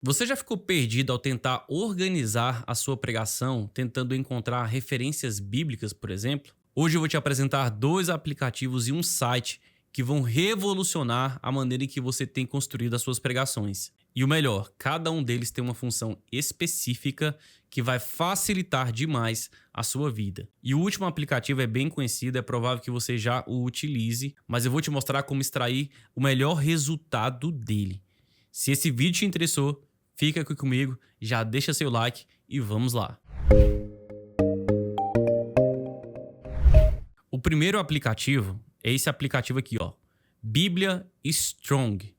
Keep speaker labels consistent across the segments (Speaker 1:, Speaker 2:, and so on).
Speaker 1: Você já ficou perdido ao tentar organizar a sua pregação, tentando encontrar referências bíblicas, por exemplo? Hoje eu vou te apresentar dois aplicativos e um site que vão revolucionar a maneira em que você tem construído as suas pregações. E o melhor, cada um deles tem uma função específica que vai facilitar demais a sua vida. E o último aplicativo é bem conhecido, é provável que você já o utilize, mas eu vou te mostrar como extrair o melhor resultado dele. Se esse vídeo te interessou, fica aqui comigo, já deixa seu like e vamos lá. O primeiro aplicativo é esse aplicativo aqui, ó, Bíblia Strong.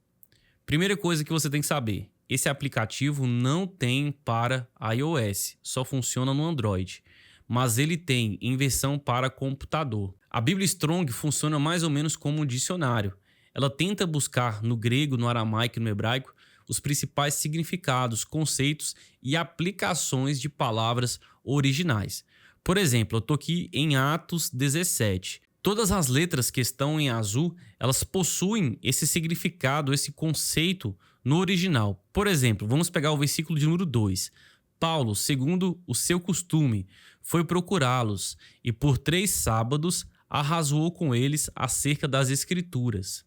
Speaker 1: Primeira coisa que você tem que saber, esse aplicativo não tem para iOS, só funciona no Android, mas ele tem em versão para computador. A Bíblia Strong funciona mais ou menos como um dicionário. Ela tenta buscar no grego, no aramaico e no hebraico os principais significados, conceitos e aplicações de palavras originais. Por exemplo, eu estou aqui em Atos 17. Todas as letras que estão em azul, elas possuem esse significado, esse conceito no original. Por exemplo, vamos pegar o versículo de número 2. Paulo, segundo o seu costume, foi procurá-los e por 3 sábados arrazoou com eles acerca das Escrituras.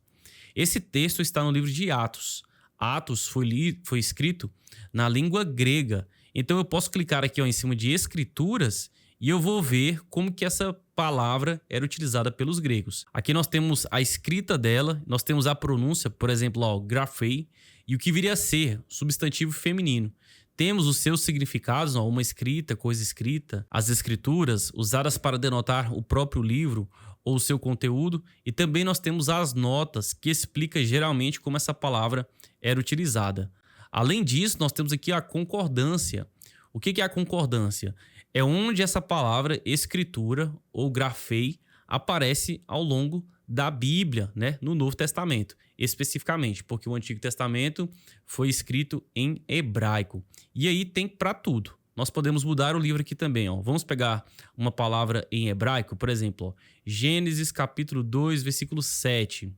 Speaker 1: Esse texto está no livro de Atos. Atos foi escrito na língua grega. Então eu posso clicar aqui, ó, em cima de Escrituras e eu vou ver como que essa palavra era utilizada pelos gregos. Aqui nós temos a escrita dela, nós temos a pronúncia, por exemplo, ó, grafei, e o que viria a ser substantivo feminino. Temos os seus significados, ó, uma escrita, coisa escrita, as escrituras, usadas para denotar o próprio livro ou o seu conteúdo, e também nós temos as notas, que explica geralmente como essa palavra era utilizada. Além disso, nós temos aqui a concordância. O que é a concordância? É onde essa palavra escritura ou grafei aparece ao longo da Bíblia, né, no Novo Testamento, especificamente, porque o Antigo Testamento foi escrito em hebraico. E aí tem para tudo. Nós podemos mudar o livro aqui também, ó. Vamos pegar uma palavra em hebraico, por exemplo, ó, Gênesis capítulo 2, versículo 7.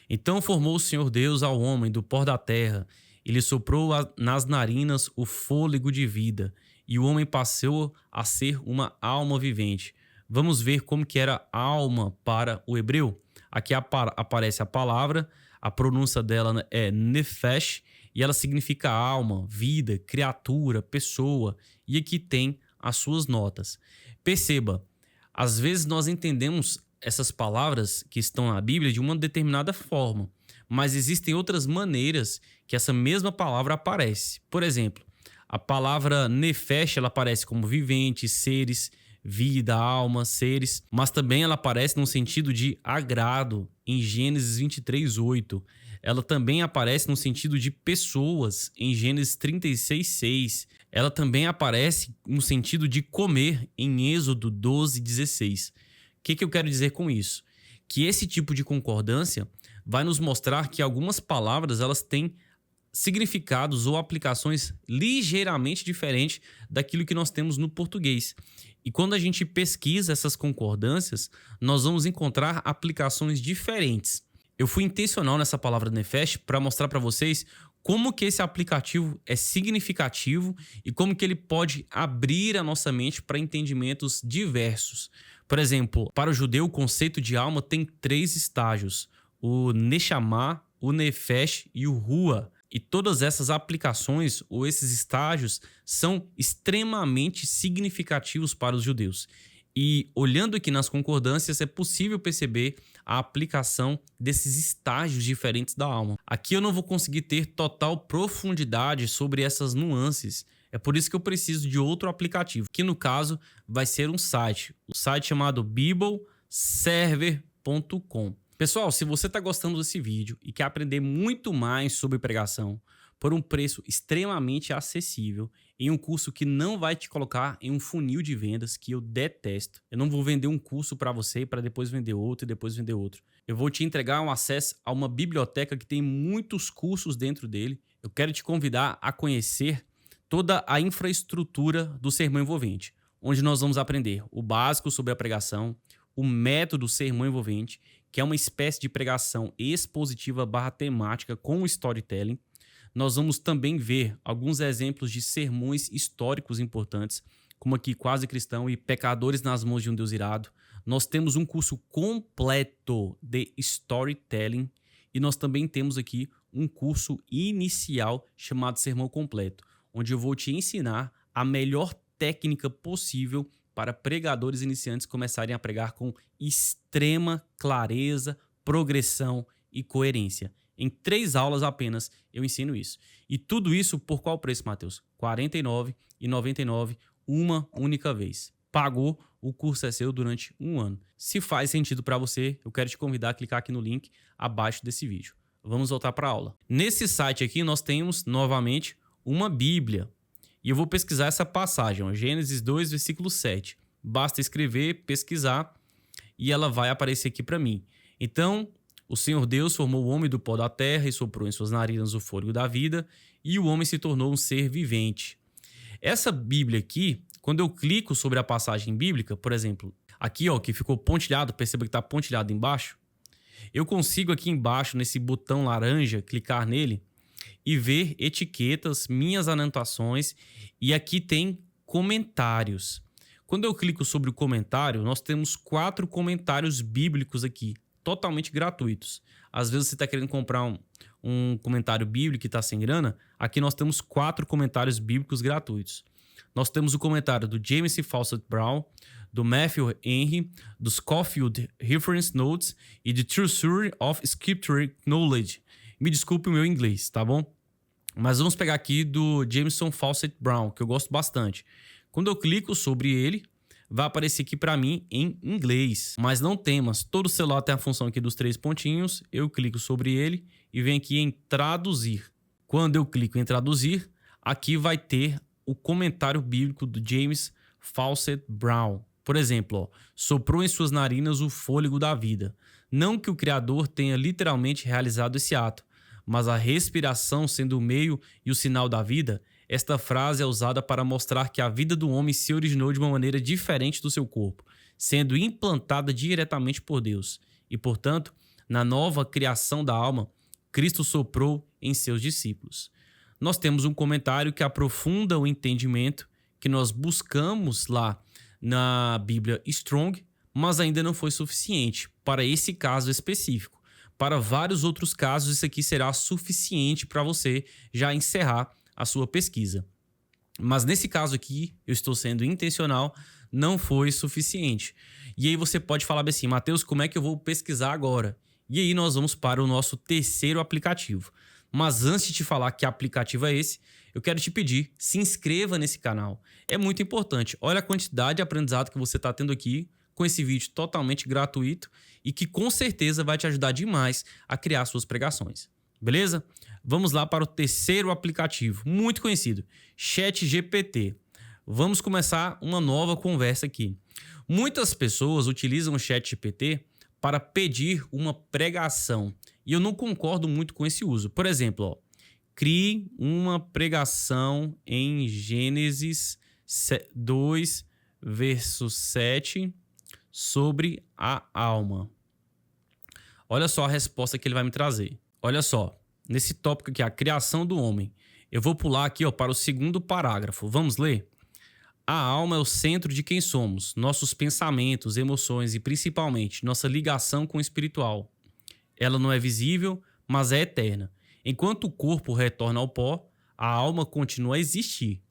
Speaker 1: Então formou o Senhor Deus ao homem do pó da terra, e lhe soprou nas narinas o fôlego de vida, e o homem passou a ser uma alma vivente. Vamos ver como que era alma para o hebreu. Aqui aparece a palavra, a pronúncia dela é nefesh, e ela significa alma, vida, criatura, pessoa, e aqui tem as suas notas. Perceba, às vezes nós entendemos essas palavras que estão na Bíblia de uma determinada forma, mas existem outras maneiras que essa mesma palavra aparece. Por exemplo, a palavra nefesh, ela aparece como vivente, seres, vida, alma, seres, mas também ela aparece no sentido de agrado em Gênesis 23:8. Ela também aparece no sentido de pessoas em Gênesis 36:6. Ela também aparece no sentido de comer em Êxodo 12:16. O que eu quero dizer com isso? Que esse tipo de concordância vai nos mostrar que algumas palavras elas têm significados ou aplicações ligeiramente diferentes daquilo que nós temos no português. E quando a gente pesquisa essas concordâncias, nós vamos encontrar aplicações diferentes. Eu fui intencional nessa palavra nefesh para mostrar para vocês como que esse aplicativo é significativo e como que ele pode abrir a nossa mente para entendimentos diversos. Por exemplo, para o judeu, o conceito de alma tem 3 estágios: o neshama, o nefesh e o ruah. E todas essas aplicações ou esses estágios são extremamente significativos para os judeus. E olhando aqui nas concordâncias, é possível perceber a aplicação desses estágios diferentes da alma. Aqui eu não vou conseguir ter total profundidade sobre essas nuances. É por isso que eu preciso de outro aplicativo, que no caso vai ser um site. O site chamado bibleserver.com. Pessoal, se você está gostando desse vídeo e quer aprender muito mais sobre pregação por um preço extremamente acessível, em um curso que não vai te colocar em um funil de vendas que eu detesto. Eu não vou vender um curso para você para depois vender outro e depois vender outro. Eu vou te entregar um acesso a uma biblioteca que tem muitos cursos dentro dele. Eu quero te convidar a conhecer toda a infraestrutura do Sermão Envolvente, onde nós vamos aprender o básico sobre a pregação, o método Sermão Envolvente, que é uma espécie de pregação expositiva / temática com storytelling. nós vamos também ver alguns exemplos de sermões históricos importantes, como aqui Quase Cristão e Pecadores nas Mãos de um Deus Irado. Nós temos um curso completo de storytelling e nós também temos aqui um curso inicial chamado Sermão Completo, onde eu vou te ensinar a melhor técnica possível para pregadores iniciantes começarem a pregar com extrema clareza, progressão e coerência. Em 3 aulas apenas eu ensino isso. E tudo isso por qual preço, Matheus? R$ 49,99 uma única vez. Pagou, o curso é seu durante 1 ano. Se faz sentido para você, eu quero te convidar a clicar aqui no link abaixo desse vídeo. Vamos voltar para a aula. Nesse site aqui nós temos novamente uma Bíblia. E eu vou pesquisar essa passagem, ó, Gênesis 2, versículo 7. Basta escrever, pesquisar e ela vai aparecer aqui para mim. Então, o Senhor Deus formou o homem do pó da terra e soprou em suas narinas o fôlego da vida e o homem se tornou um ser vivente. Essa Bíblia aqui, quando eu clico sobre a passagem bíblica, por exemplo, aqui ó, que ficou pontilhado, perceba que está pontilhado embaixo, eu consigo aqui embaixo, nesse botão laranja, clicar nele e ver etiquetas, minhas anotações, e aqui tem comentários. Quando eu clico sobre o comentário, nós temos 4 comentários bíblicos aqui, totalmente gratuitos. Às vezes você está querendo comprar um comentário bíblico e está sem grana, aqui nós temos 4 comentários bíblicos gratuitos. Nós temos o comentário do James Fawcett Brown, do Matthew Henry, do Scofield Reference Notes e do Treasury of Scripture Knowledge. Me desculpe o meu inglês, tá bom? Mas vamos pegar aqui do Jameson Fawcett Brown, que eu gosto bastante. Quando eu clico sobre ele, vai aparecer aqui para mim em inglês. Mas não temas, todo celular tem a função aqui dos 3 pontinhos. Eu clico sobre ele e venho aqui em traduzir. Quando eu clico em traduzir, aqui vai ter o comentário bíblico do James Fawcett Brown. Por exemplo, ó, soprou em suas narinas o fôlego da vida. Não que o Criador tenha literalmente realizado esse ato, mas a respiração sendo o meio e o sinal da vida, esta frase é usada para mostrar que a vida do homem se originou de uma maneira diferente do seu corpo, sendo implantada diretamente por Deus. E, portanto, na nova criação da alma, Cristo soprou em seus discípulos. Nós temos um comentário que aprofunda o entendimento que nós buscamos lá na Bíblia Strong, mas ainda não foi suficiente para esse caso específico. Para vários outros casos, isso aqui será suficiente para você já encerrar a sua pesquisa. Mas nesse caso aqui, eu estou sendo intencional, não foi suficiente. E aí você pode falar assim, Matheus, como é que eu vou pesquisar agora? E aí nós vamos para o nosso terceiro aplicativo. Mas antes de te falar que aplicativo é esse, eu quero te pedir, se inscreva nesse canal. É muito importante. Olha a quantidade de aprendizado que você está tendo aqui com esse vídeo totalmente gratuito e que com certeza vai te ajudar demais a criar suas pregações. Beleza? Vamos lá para o terceiro aplicativo, muito conhecido, ChatGPT. Vamos começar uma nova conversa aqui. Muitas pessoas utilizam o ChatGPT para pedir uma pregação e eu não concordo muito com esse uso. Por exemplo, ó, crie uma pregação em Gênesis 2, verso 7 sobre a alma. Olha só a resposta que ele vai me trazer. Olha só, nesse tópico aqui, a criação do homem. Eu vou pular aqui ó, para o segundo parágrafo. Vamos ler? A alma é o centro de quem somos, nossos pensamentos, emoções e principalmente nossa ligação com o espiritual. Ela não é visível, mas é eterna. Enquanto o corpo retorna ao pó, a alma continua a existir.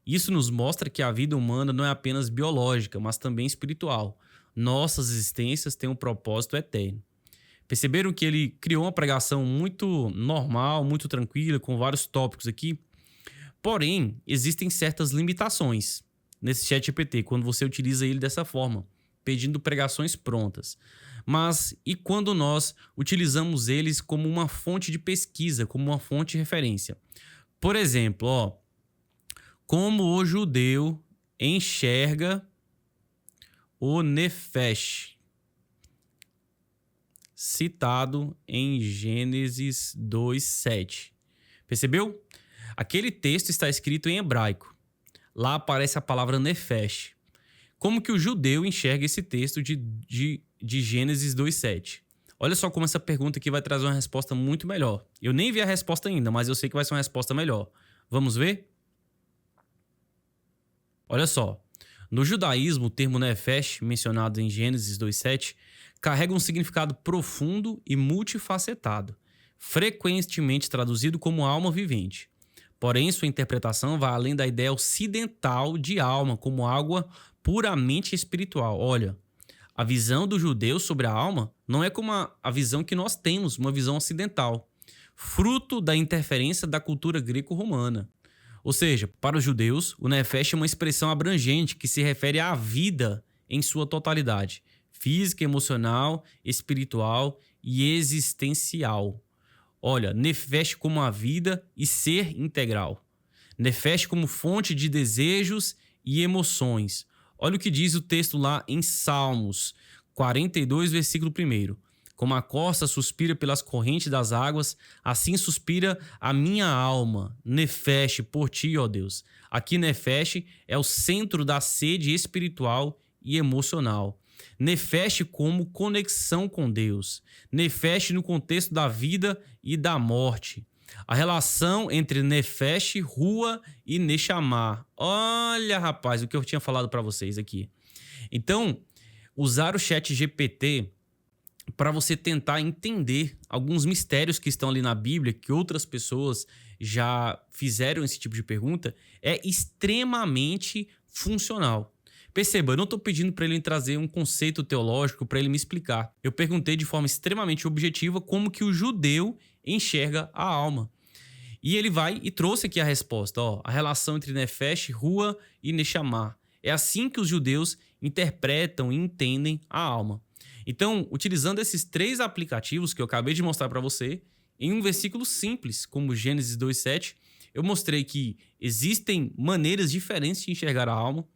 Speaker 1: Isso nos mostra que a vida humana não é apenas biológica, mas também espiritual. Nossas existências têm um propósito eterno. Perceberam que ele criou uma pregação muito normal, muito tranquila, com vários tópicos aqui? Porém, existem certas limitações nesse ChatGPT, quando você utiliza ele dessa forma, pedindo pregações prontas. Mas e quando nós utilizamos eles como uma fonte de pesquisa, como uma fonte de referência? Por exemplo, ó, como o judeu enxerga o Nefesh, citado em Gênesis 2:7. Percebeu? Aquele texto está escrito em hebraico. Lá aparece a palavra Nefesh. Como que o judeu enxerga esse texto de Gênesis 2:7? Olha só como essa pergunta aqui vai trazer uma resposta muito melhor. Eu nem vi a resposta ainda, mas eu sei que vai ser uma resposta melhor. Vamos ver? Olha só. No judaísmo, o termo nefesh, mencionado em Gênesis 2:7, carrega um significado profundo e multifacetado, frequentemente traduzido como alma vivente. Porém, sua interpretação vai além da ideia ocidental de alma como algo puramente espiritual. Olha, a visão do judeu sobre a alma não é como a visão que nós temos, uma visão ocidental, fruto da interferência da cultura greco-romana. Ou seja, para os judeus, o nefesh é uma expressão abrangente que se refere à vida em sua totalidade, física, emocional, espiritual e existencial. Olha, nefesh como a vida e ser integral. Nefesh como fonte de desejos e emoções. Olha o que diz o texto lá em Salmos 42, versículo 1. Como a corça suspira pelas correntes das águas, assim suspira a minha alma, nefesh, por ti, ó Deus. Aqui nefesh é o centro da sede espiritual e emocional. Nefesh como conexão com Deus. Nefesh no contexto da vida e da morte. A relação entre nefesh, rua e neshama. Olha, rapaz, o que eu tinha falado para vocês aqui. Então, usar o ChatGPT para você tentar entender alguns mistérios que estão ali na Bíblia, que outras pessoas já fizeram esse tipo de pergunta, é extremamente funcional. Perceba, eu não estou pedindo para ele trazer um conceito teológico para ele me explicar. Eu perguntei de forma extremamente objetiva como que o judeu enxerga a alma. E ele vai e trouxe aqui a resposta, ó, a relação entre nefesh, rua e neshama. É assim que os judeus interpretam e entendem a alma. Então, utilizando esses 3 aplicativos que eu acabei de mostrar para você, em um versículo simples, como Gênesis 2:7, eu mostrei que existem maneiras diferentes de enxergar a alma.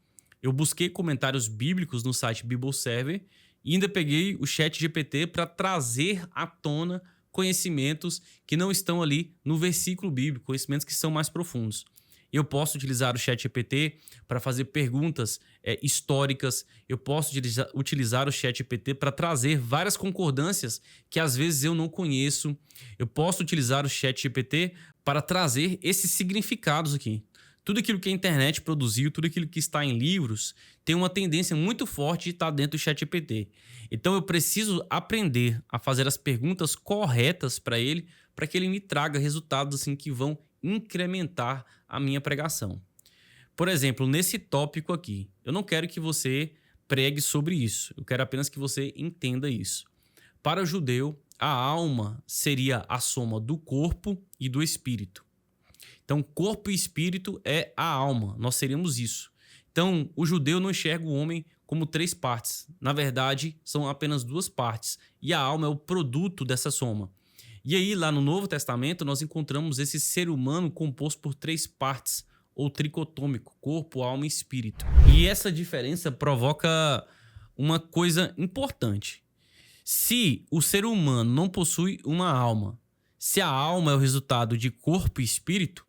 Speaker 1: Eu busquei comentários bíblicos no site BibleServer e ainda peguei o ChatGPT para trazer à tona conhecimentos que não estão ali no versículo bíblico, conhecimentos que são mais profundos. Eu posso utilizar o ChatGPT para fazer perguntas históricas. Eu posso utilizar o ChatGPT para trazer várias concordâncias que às vezes eu não conheço. Eu posso utilizar o ChatGPT para trazer esses significados aqui. Tudo aquilo que a internet produziu, tudo aquilo que está em livros, tem uma tendência muito forte de estar dentro do ChatGPT. Então eu preciso aprender a fazer as perguntas corretas para que ele me traga resultados assim que vão incrementar a minha pregação. Por exemplo, nesse tópico aqui, eu não quero que você pregue sobre isso. Eu quero apenas que você entenda isso. Para o judeu, a alma seria a soma do corpo e do espírito. Então, corpo e espírito é a alma. Nós seríamos isso. Então, o judeu não enxerga o homem como 3 partes. Na verdade, são apenas 2 partes. E a alma é o produto dessa soma. E aí, lá no Novo Testamento, nós encontramos esse ser humano composto por 3 partes, ou tricotômico, corpo, alma e espírito. E essa diferença provoca uma coisa importante. Se o ser humano não possui uma alma, se a alma é o resultado de corpo e espírito,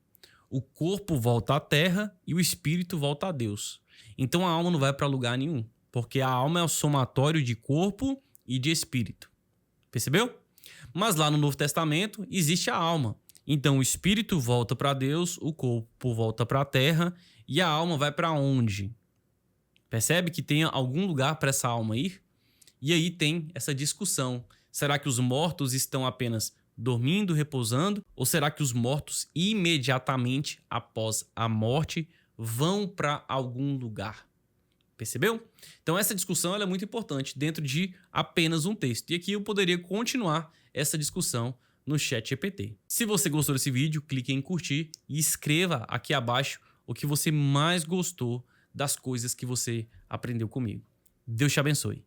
Speaker 1: o corpo volta à terra e o espírito volta a Deus. Então a alma não vai para lugar nenhum, porque a alma é o somatório de corpo e de espírito. Percebeu? Mas lá no Novo Testamento existe a alma. Então o espírito volta para Deus, o corpo volta para a terra e a alma vai para onde? Percebe que tem algum lugar para essa alma ir? E aí tem essa discussão. Será que os mortos estão apenas dormindo, repousando? Ou será que os mortos imediatamente após a morte vão para algum lugar? Percebeu? Então essa discussão ela é muito importante dentro de apenas um texto. E aqui eu poderia continuar essa discussão no ChatGPT. Se você gostou desse vídeo, clique em curtir e escreva aqui abaixo o que você mais gostou das coisas que você aprendeu comigo. Deus te abençoe.